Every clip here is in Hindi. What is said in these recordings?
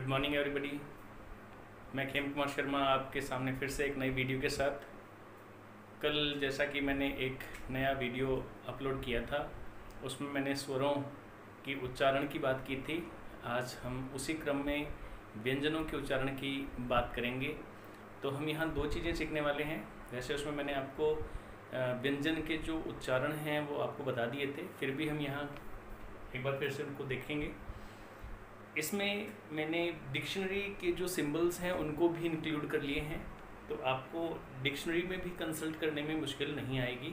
Morning everybody. मैं खेम कुमार शर्मा आपके सामने फिर से एक नई वीडियो के साथ। कल जैसा कि मैंने एक नया वीडियो अपलोड किया था, उसमें मैंने स्वरों की उच्चारण की बात की थी। आज हम उसी क्रम में व्यंजनों के उच्चारण की बात करेंगे। तो हम यहाँ दो चीज़ें सीखने वाले हैं। वैसे उसमें मैंने आपको व्यंजन के जो उच्चारण हैं वो आपको बता दिए थे, फिर भी हम यहाँ एक बार फिर से उनको देखेंगे। इसमें मैंने डिक्शनरी के जो सिंबल्स हैं उनको भी इंक्लूड कर लिए हैं, तो आपको डिक्शनरी में भी कंसल्ट करने में मुश्किल नहीं आएगी।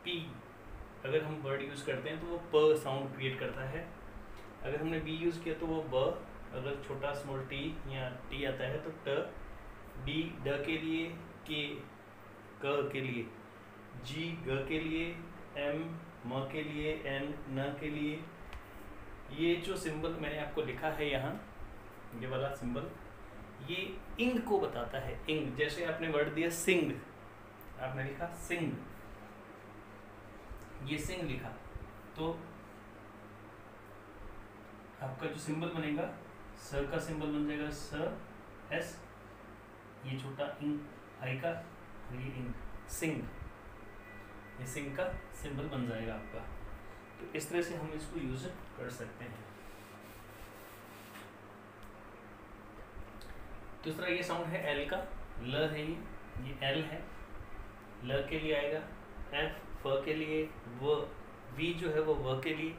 पी अगर हम वर्ड यूज़ करते हैं तो वो प साउंड क्रिएट करता है। अगर हमने बी यूज़ किया तो वो ब। अगर छोटा स्मॉल टी या टी आता है तो ट। डी ड के लिए, के क के लिए, जी ग के लिए, एम म के लिए, एन न के लिए। ये जो सिंबल मैंने आपको लिखा है यहाँ, ये वाला सिंबल, ये इंग को बताता है। इंग, जैसे आपने वर्ड दिया सिंग, आपने लिखा सिंग, ये सिंग लिखा, तो आपका जो सिंबल बनेगा स का सिंबल बन जाएगा स एस, ये छोटा इंग आई का, ये इंग सिंग, ये सिंग का सिंबल बन जाएगा आपका। तो इस तरह से हम इसको यूज कर सकते हैं। दूसरा ये साउंड है एल का, ल है, ये एल है। ल के लिए आएगा, एफ फ के लिए, व वी जो है वो व के लिए।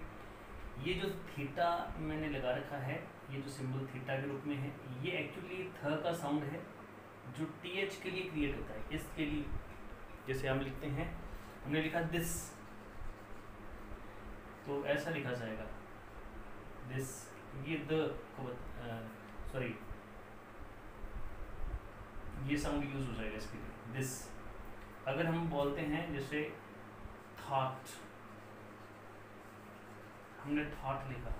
ये जो थीटा मैंने लगा रखा है, ये जो सिंबल थीटा के रूप में है, ये एक्चुअली थ का साउंड है जो टी एच के लिए क्रिएट होता है। इसके लिए जैसे हम लिखते हैं, हमने लिखा दिस, तो ऐसा लिखा जाएगा दिस, ये द को सॉरी, ये साउंड यूज हो जाएगा इसके लिए, दिस। अगर हम बोलते हैं जैसे थॉट, हमने थॉट लिखा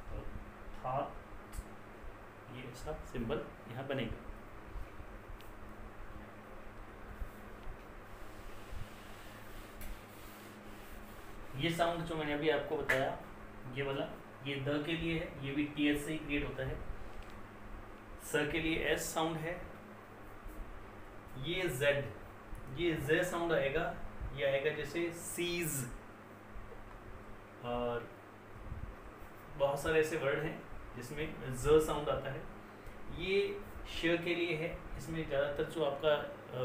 तो थॉट, ये ऐसा सिंबल यहाँ बनेगा। ये साउंड जो मैंने अभी आपको बताया, ये वाला, ये द के लिए है, ये भी टी एच से ही क्रिएट होता है। स के लिए एस साउंड है। ये जेड, ये जे साउंड आएगा, ये आएगा जैसे सीज। और बहुत सारे ऐसे वर्ड हैं जिसमें ज साउंड आता है। ये श के लिए है, इसमें ज़्यादातर जो आपका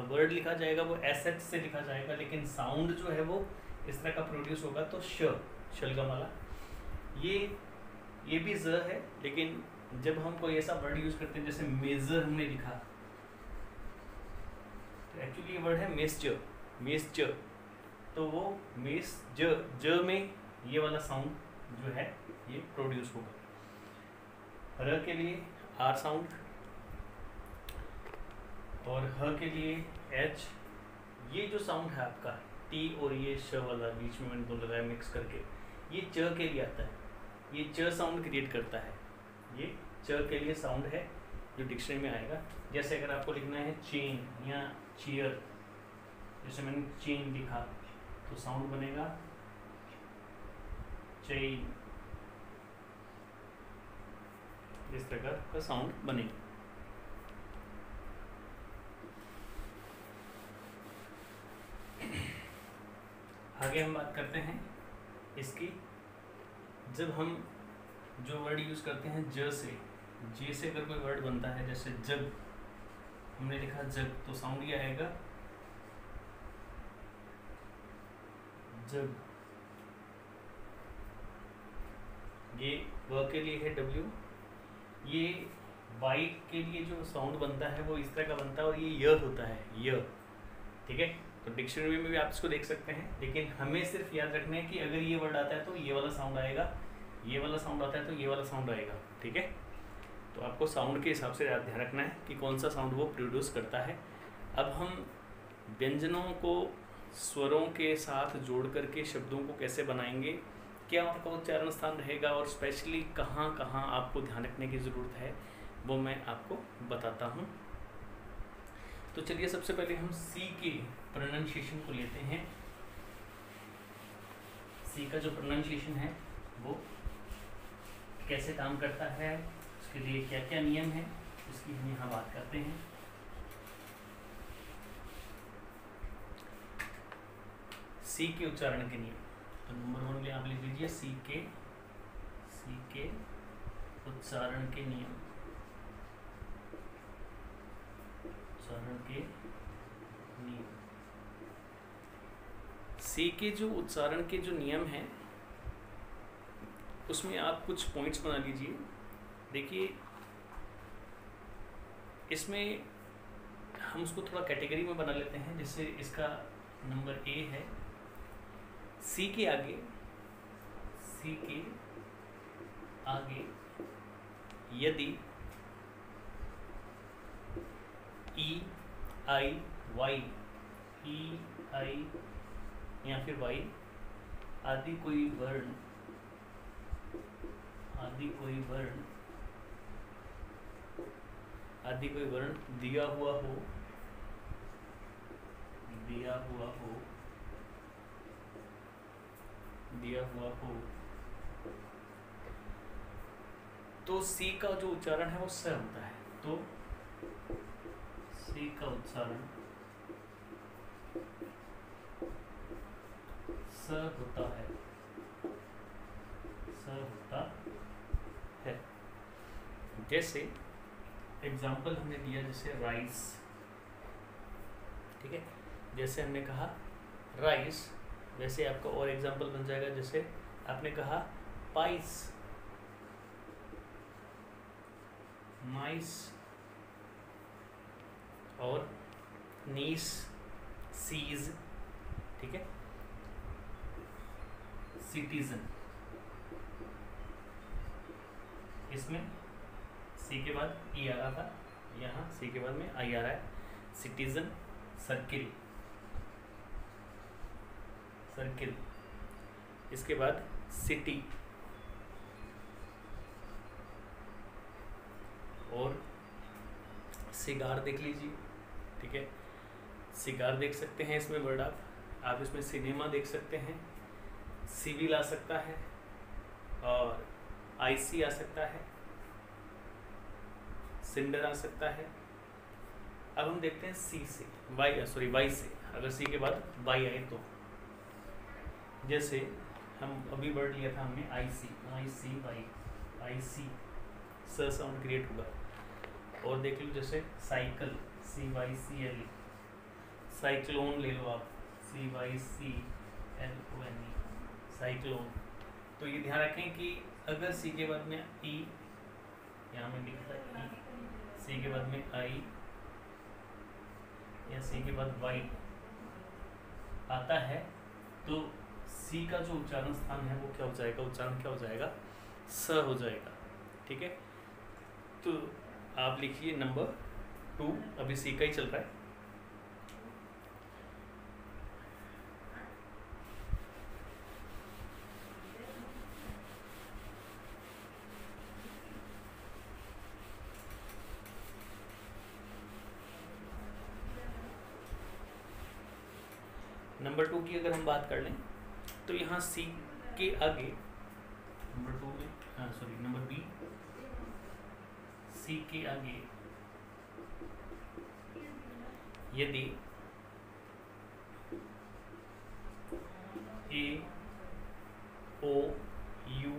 वर्ड लिखा जाएगा वो एस एच से लिखा जाएगा, लेकिन साउंड जो है वो इस तरह का प्रोड्यूस होगा, तो श, शलगम वाला। ये भी ज है, लेकिन जब हम कोई ऐसा वर्ड यूज करते हैं जैसे मेजर हमने लिखा, तो एक्चुअली ये वर्ड है मेस्चर, मेस्चर, तो वो मेस ज में ये वाला साउंड जो है ये प्रोड्यूस होगा। र के लिए आर साउंड, और ह के लिए एच। ये जो साउंड है आपका टी और ये श वाला बीच में मैंने बोल लगाया मिक्स करके, ये च के लिए आता है, ये च साउंड क्रिएट करता है। ये च के लिए साउंड है जो डिक्शनरी में आएगा। जैसे अगर आपको लिखना है चेन या चेयर, जैसे मैंने चेन लिखा तो साउंड बनेगा चेन, इस प्रकार का साउंड बनेगा। आगे हम बात करते हैं इसकी। जब हम जो वर्ड यूज़ करते हैं ज से, जे से अगर कोई वर्ड बनता है, जैसे जग, हमने लिखा जग, तो साउंड ये आएगा जग। ये व के लिए है डब्ल्यू। ये वाई के लिए जो साउंड बनता है वो इस तरह का बनता है, और ये य होता है, य, ठीक है। तो डिक्शनरी में भी आप इसको देख सकते हैं, लेकिन हमें सिर्फ याद रखना है कि अगर ये वर्ड आता है तो ये वाला साउंड आएगा, ये वाला साउंड आता है तो ये वाला साउंड आएगा, ठीक है। तो आपको साउंड के हिसाब से ध्यान रखना है कि कौन सा साउंड वो प्रोड्यूस करता है। अब हम व्यंजनों को स्वरों के साथ जोड़ करके शब्दों को कैसे बनाएंगे, क्या उनका उच्चारण स्थान रहेगा, और स्पेशली कहाँ कहाँ आपको ध्यान रखने की ज़रूरत है, वो मैं आपको बताता हूँ। तो चलिए सबसे पहले हम सी के प्रोनाउंसिएशन को लेते हैं। सी का जो प्रोनाउंसिएशन है वो कैसे काम करता है, उसके लिए क्या क्या नियम है, इसकी हम यहाँ बात करते हैं। सी के उच्चारण के नियम। तो नंबर 1 में आप लिख लीजिए सी के उच्चारण के नियम। उच्चारण के नियम, सी के जो उच्चारण के जो नियम हैं उसमें आप कुछ पॉइंट्स बना लीजिए। देखिए इसमें हम उसको थोड़ा कैटेगरी में बना लेते हैं। जैसे इसका नंबर ए है, सी के आगे यदि ई आई वाई या फिर वाई आदि कोई वर्ण दिया हुआ हो तो सी का जो उच्चारण है वो स होता है। तो सी का उच्चारण स होता है। जैसे एग्जाम्पल हमने दिया, जैसे राइस, ठीक है, जैसे हमने कहा राइस, वैसे आपका और एग्जाम्पल बन जाएगा। जैसे आपने कहा पाइस, माइस और नीस, सीज, ठीक है, सिटीजन। इसमें सी के बाद ई आ रहा था, यहाँ सी के बाद में आई आ रहा है। सिटीजन, सर्किल, इसके बाद सिटी और सिगार देख लीजिए, ठीक है, सिगार देख सकते हैं इसमें वर्ड आप इसमें सिनेमा देख सकते हैं, सिविल आ सकता है और आईसी आ सकता है, सिंडर आ सकता है। अब हम देखते हैं सी से वाई से, अगर सी के बाद वाई आए तो, जैसे हम अभी वर्ड लिया था हमने आईसी वाई, आईसी स साउंड क्रिएट होगा। और देख लो जैसे साइकिल, CYCLE, साइक्लोन ले लो आप, CYCLONE, साइक्लोन। तो ये ध्यान रखें कि अगर सी के बाद में ई, यहाँ में लिखता है ई, सी के बाद में आई या सी के बाद वाई आता है तो सी का जो उच्चारण स्थान है वो क्या हो जाएगा, उच्चारण क्या हो जाएगा, स हो जाएगा, ठीक है। तो आप लिखिए नंबर 2, अभी सी का ही चल रहा है। नंबर 2 की अगर हम बात कर लें तो यहाँ सी के आगे नंबर 2 में नंबर बी, सी के आगे यदि ए ओ यू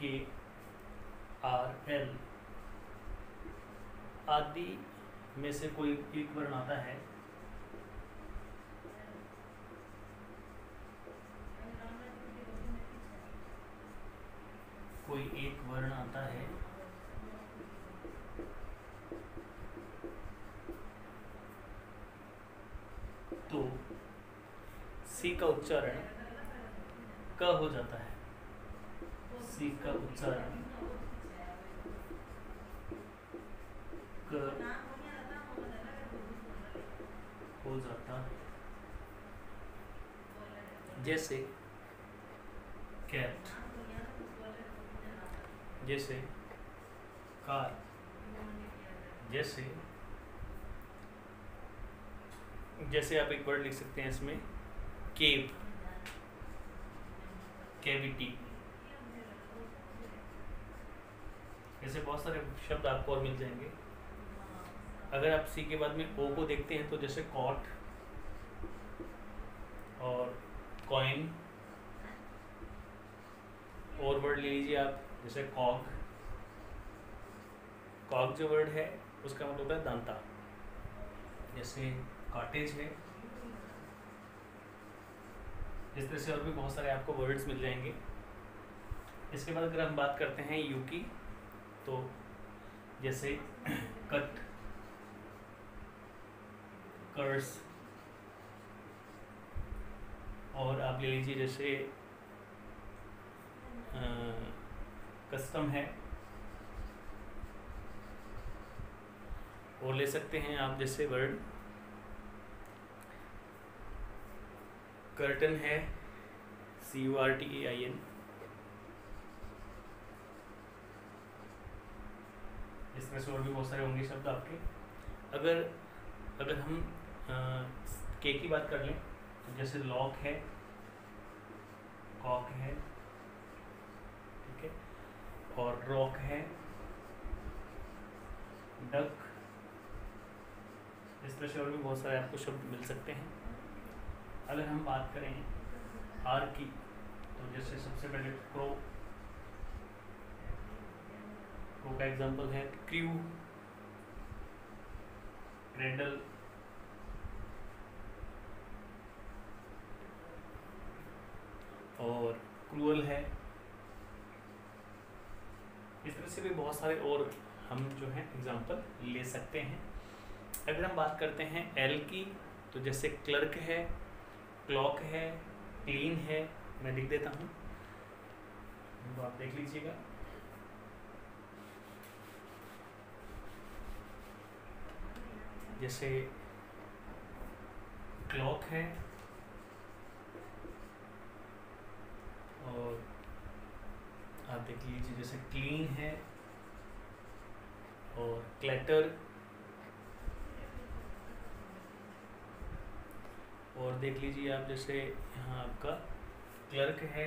के आर एल आदि में से कोई एक वर्ण आता है तो सी का उच्चारण क हो जाता है, सी का उच्चारण क हो जाता है। जैसे कैट, जैसे कार, जैसे आप एक वर्ड लिख सकते हैं इसमें केव, कैविटी। ऐसे बहुत सारे शब्द आपको और मिल जाएंगे। अगर आप सी के बाद में ओ को देखते हैं तो जैसे कॉट और कॉइन, और वर्ड ले लीजिए आप जैसे कॉग। कॉग जो वर्ड है उसका मतलब होता है दांता, जैसे कॉटेज है। इस तरह से और भी बहुत सारे आपको वर्ड्स मिल जाएंगे। इसके बाद अगर हम बात करते हैं यू की, तो जैसे कट, कर्स, और आप ले लीजिए जैसे कस्टम है, और ले सकते हैं आप जैसे वर्ड कर्टन है, CURTAIN। इस तरह से और भी बहुत सारे होंगे शब्द आपके। अगर हम के की बात कर लें तो जैसे लॉक है, कॉक है, ठीक है, और रॉक है, डक। इस तरह से और भी बहुत सारे आपको शब्द मिल सकते हैं। अगर हम बात करें आर की, तो जैसे सबसे पहले क्रो का एग्जांपल है क्रू, क्रेडल, और क्रूअल है। इस तरह से भी बहुत सारे और हम जो है एग्जांपल ले सकते हैं। अगर हम बात करते हैं एल की, तो जैसे क्लर्क है, क्लॉक है, क्लीन है। मैं लिख देता हूँ, तो आप देख लीजिएगा। जैसे क्लॉक है, और आप देख लीजिए जैसे क्लीन है, और क्लैटर, और देख लीजिए आप जैसे यहाँ आपका क्लर्क है।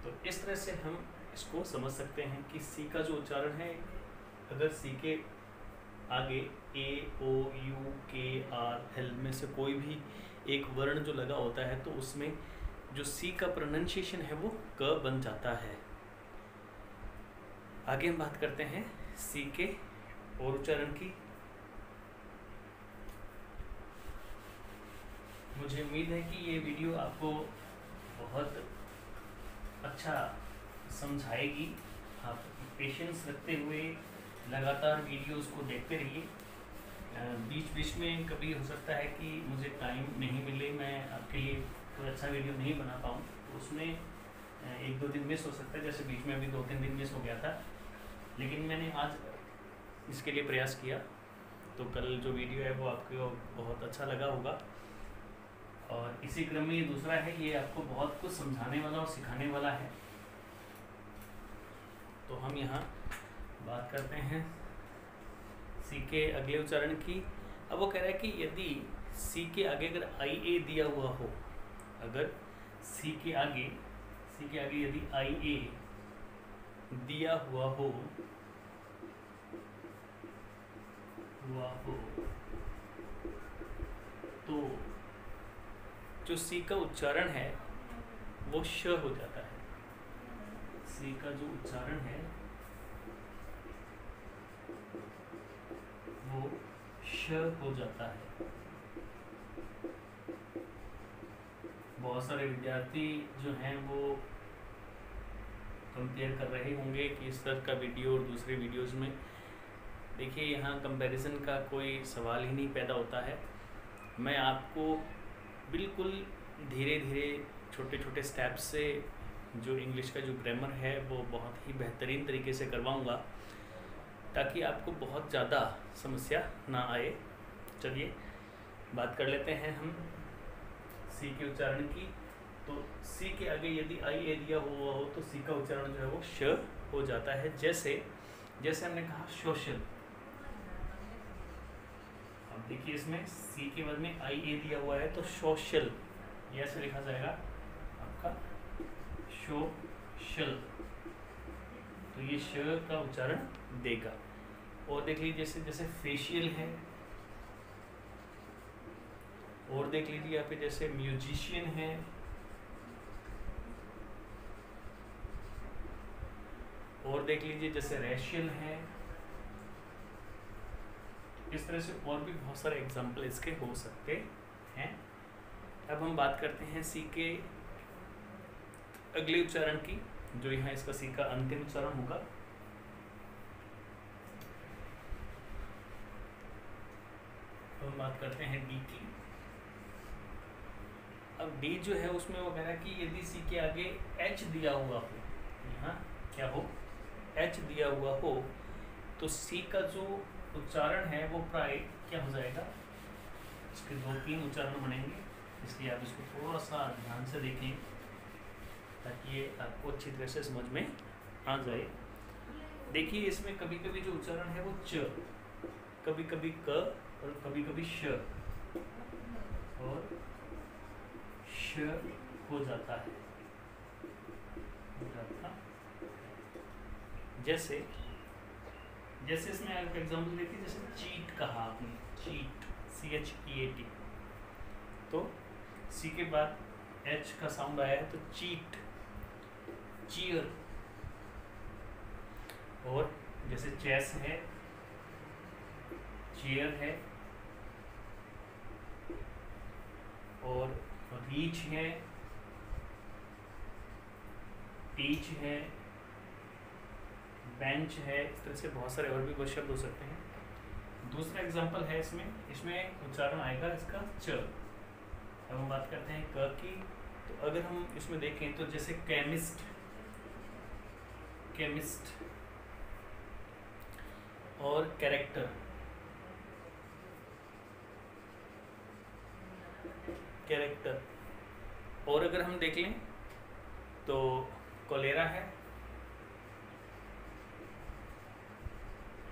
तो इस तरह से हम इसको समझ सकते हैं कि सी का जो उच्चारण है, अगर सी के आगे ए, ओ, यू, के, आर, एल में से कोई भी एक वर्ण जो लगा होता है तो उसमें जो सी का प्रोनाउंसिएशन है वो क बन जाता है। आगे हम बात करते हैं सी के और उच्चारण की। मुझे उम्मीद है कि ये वीडियो आपको बहुत अच्छा समझाएगी। आप पेशेंस रखते हुए लगातार वीडियोस को देखते रहिए। बीच बीच में कभी हो सकता है कि मुझे टाइम नहीं मिले, मैं आपके लिए कोई अच्छा वीडियो नहीं बना पाऊँ, तो उसमें 1-2 दिन मिस हो सकता है। जैसे बीच में अभी 2-3 दिन मिस हो गया था, लेकिन मैंने आज इसके लिए प्रयास किया, तो कल जो वीडियो है वो आपको बहुत अच्छा लगा होगा। और इसी क्रम में ये दूसरा है, ये आपको बहुत कुछ समझाने वाला और सिखाने वाला है। तो हम यहाँ बात करते हैं सी के अगले उच्चारण की। अब वो कह रहा है कि यदि सी के आगे अगर IA दिया हुआ हो, अगर सी के आगे यदि IA दिया हुआ हो तो जो सी का उच्चारण है वो श हो जाता है। सी का जो उच्चारण है वो श हो जाता है। बहुत सारे विद्यार्थी जो हैं वो कंपेयर कर रहे होंगे कि इस तरह का वीडियो और दूसरे वीडियोस में। देखिए, यहाँ कंपैरिजन का कोई सवाल ही नहीं पैदा होता है। मैं आपको बिल्कुल धीरे धीरे छोटे छोटे स्टेप्स से जो इंग्लिश का जो ग्रामर है वो बहुत ही बेहतरीन तरीके से करवाऊँगा, ताकि आपको बहुत ज़्यादा समस्या ना आए। चलिए बात कर लेते हैं हम सी के उच्चारण की। तो सी के आगे यदि IA दिया हुआ हो तो सी का उच्चारण जो है वो श हो जाता है। जैसे हमने कहा सोशल। अब देखिए, इसमें सी के बाद में IA दिया हुआ है तो सोशल ये ऐसे लिखा जाएगा आपका सोशल, तो ये श का उच्चारण देगा। और देख लीजिए जैसे जैसे फेशियल है, और देख लीजिए यहाँ पे जैसे म्यूजिशियन है, और देख लीजिए जैसे रेशियल है। इस तरह से और भी बहुत सारे एग्जाम्पल इसके हो सकते हैं। अब हम बात करते हैं सी के अगले उच्चारण की, जो यहाँ इसका सी का अंतिम उच्चारण होगा। हम बात करते हैं डी की। अब डी जो है उसमें वो कह रहा है कि यदि सी के आगे एच दिया हुआ हो, यहाँ क्या हो, एच दिया हुआ हो, तो सी का जो उच्चारण है वो प्राय क्या हो जाएगा, इसके 2-3 उच्चारण बनेंगे, इसलिए आप इसको थोड़ा सा ध्यान से देखें ताकि ये आपको अच्छी तरह से समझ में आ जाए। देखिए इसमें कभी कभी जो उच्चारण है वो च, कभी कभी क, और कभी कभी श और श हो जाता है, जैसे जैसे इसमें आप एग्जाम्पल देखिए, जैसे चीट कहा आपने, चीट, CHEAT, तो सी के बाद एच का साउंड आया है तो चीट, चीयर। और जैसे चेस है, चेयर है, और रीच है, टीच है, बेंच है। इस तरह से बहुत सारे और भी शब्द हो सकते हैं। दूसरा एग्जांपल है इसमें उच्चारण आएगा इसका च। अब हम बात करते हैं क की, तो अगर हम इसमें देखें तो जैसे केमिस्ट, केमिस्ट, और कैरेक्टर, कैरेक्टर। और अगर हम देख लें तो कोलेरा है,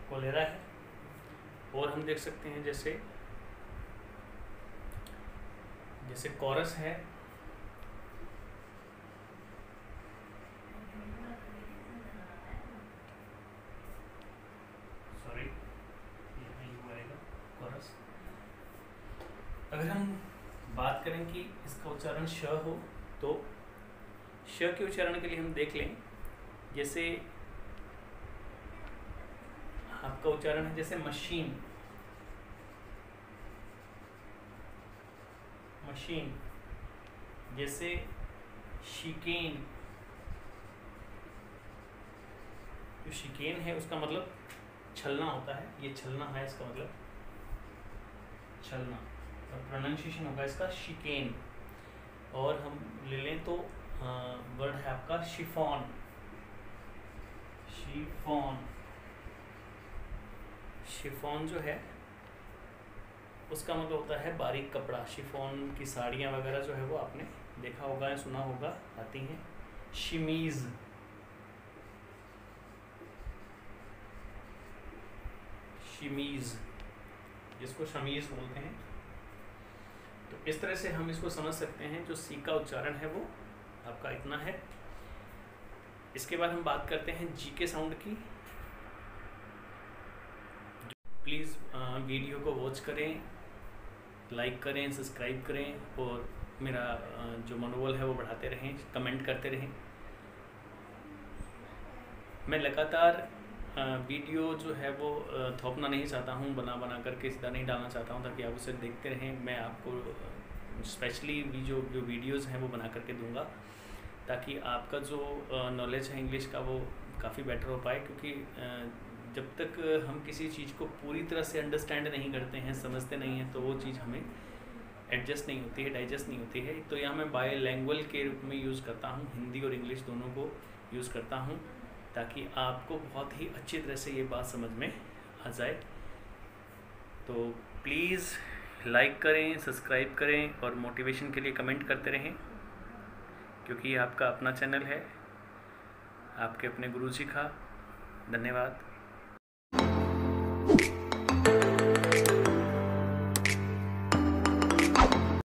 कोलेरा है। और हम देख सकते हैं जैसे जैसे कोरस है, सॉरी यू आएगा कोरस। अगर हम बात करें कि इसका उच्चारण श हो, तो श के उच्चारण के लिए हम देख लें, जैसे आपका उच्चारण है जैसे मशीन, मशीन, जैसे शिकेन। जो शिकेन है उसका मतलब छलना होता है, ये छलना है इसका मतलब छलना, और प्रोनाउंसिएशन होगा इसका शिकेन। और हम ले लें तो वर्ड है आपका शिफॉन, शिफॉन। शिफॉन जो है उसका मतलब होता है बारीक कपड़ा। शिफॉन की साड़ियाँ वगैरह जो है वो आपने देखा होगा या सुना होगा, आती हैं। शमीज़, शमीज़, जिसको शमीज़ बोलते हैं। तो इस तरह से हम इसको समझ सकते हैं। जो सी का उच्चारण है वो आपका इतना है। इसके बाद हम बात करते हैं जी के साउंड की। प्लीज़ वीडियो को वॉच करें, लाइक करें, सब्सक्राइब करें, और मेरा जो मनोबल है वो बढ़ाते रहें, कमेंट करते रहें। मैं लगातार वीडियो जो है वो थोपना नहीं चाहता हूँ, बना करके सीधा नहीं डालना चाहता हूँ, ताकि आप उसे देखते रहें। मैं आपको स्पेशली जो वीडियोज़ हैं वो बना करके दूँगा, ताकि आपका जो नॉलेज है इंग्लिश का वो काफ़ी बेटर हो पाए। क्योंकि जब तक हम किसी चीज़ को पूरी तरह से अंडरस्टैंड नहीं करते हैं, समझते नहीं हैं, तो वो चीज़ हमें एडजस्ट नहीं होती है, डाइजेस्ट नहीं होती है। तो यहाँ मैं बायलैंग्वेज के रूप में यूज़ करता हूँ, हिंदी और इंग्लिश दोनों को यूज़ करता हूँ, ताकि आपको बहुत ही अच्छी तरह से ये बात समझ में आ जाए। तो प्लीज़ लाइक करें, सब्सक्राइब करें, और मोटिवेशन के लिए कमेंट करते रहें, क्योंकि ये आपका अपना चैनल है, आपके अपने गुरुजी का। धन्यवाद।